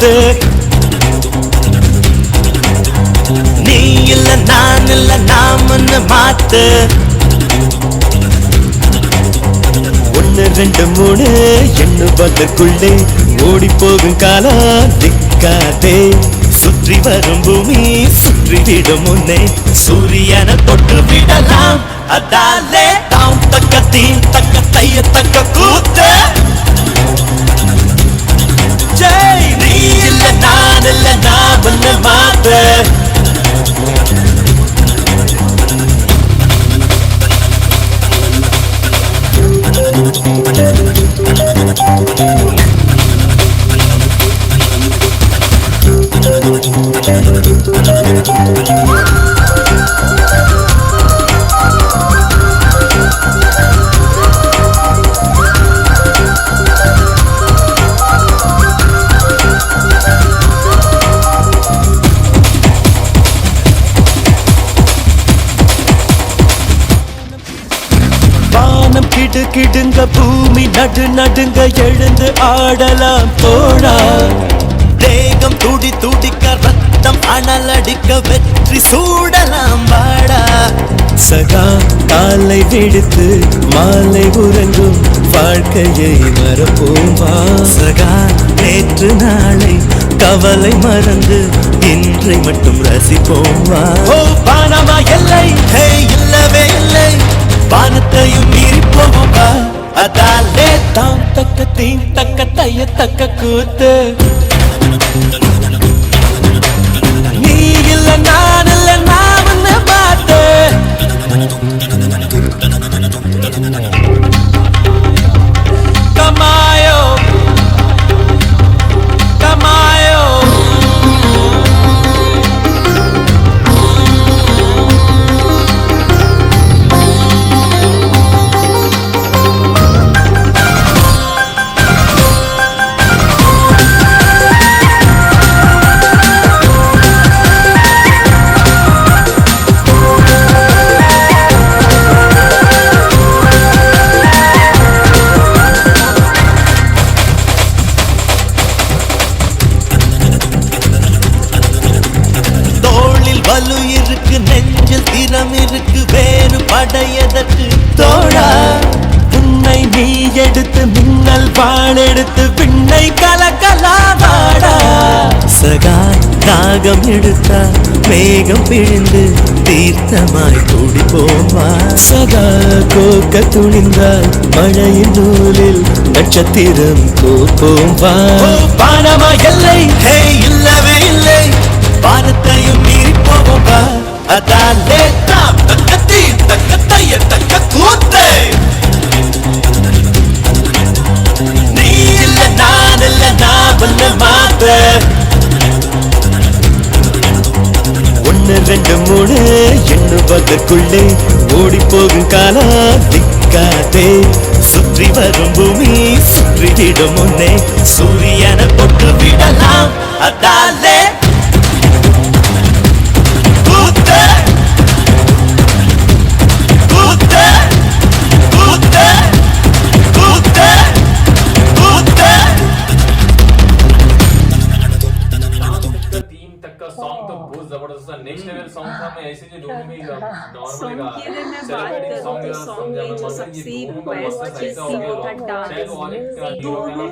கூத்து. நீ இல்ல நான் இல்ல நாமன்னு மாத்து. 1 2 3 எண்ணுவதற்குள்ளே ஓடி போகும் காலம் திக்காதே. சுற்றி வரும் பூமி சுற்றிவிடும் முன்னே சூரியனை தொட்டு விடலாம். அதாலே தாம் தக்க தீ தக்க தைய தக்க கூத்து. ஜெய் நீ இல்ல நான் இல்ல நாமன்னு மாத்து. வானம் கிடு கிடுங்க பூமி நடு நடுங்க எழுந்து ஆடலாம் தோழா. தேகம் துடி துடிக்க ரத்தம் அனலடிக்க வெற்றி சூடலாம் வாடா. சகா காலை விடுத்து மாலை உறங்கும் வாழ்க்கையை மறப்போம் வா. சகா நேற்று நாளை கவலை மறந்து இன்றை மட்டும் ரசிப்போம் வா. ஓ பானமா எல்லை ஹே இல்லவே இல்லை வானத்தையும் மீறி போவோம் வா. அதாலே தாம் தக்க தீ தக்க தைய தக்க கூத்து. நீ இல்ல நான் இல்ல நாமன்னு மாத்து. கமாயோ கமாயோ வலு இருக்கு நெஞ்சில் திறம் இருக்கு வேறு படையதற்கு தோழா. உன்னை நீ எடுத்து மின்னல் பாழெடுத்து பின்னை கலக்கலாவாடா. சகா தாகம் எடுத்தா மேகம் பிழிந்து தீர்த்தமாய் கூடி போவா. சகா கோக்க துணிந்தால் மழையின் நூலில் நட்சத்திரம் கோப்போம் வா. பானமா எல்லை ஹே இல்லவே இல்லை வானத்தையும் மீறி போவோம் வா. அதாலே தாம் தக்க தீ தக்க தைய தக்க கூத்து. நீ இல்ல நான் இல்ல நாமன்னு மாத்து. 1 2 3 எண்ணுவதற்குள்ளே ஓடி போகும் காலம் திக்காதே. சுற்றி வரும் பூமி சுற்றிவிடும் முன்னே சூரியனை தொட்டு விடலாம். அதாலே सॉन्ग तो बहुत जबरदस्त था. नेक्स्ट लेवल सॉन्ग था. मैं ऐसे जो दोनों में नॉर्मल गा सॉन्ग में जो सबसे बेस्ट चीज थी वो था डांस. दोनों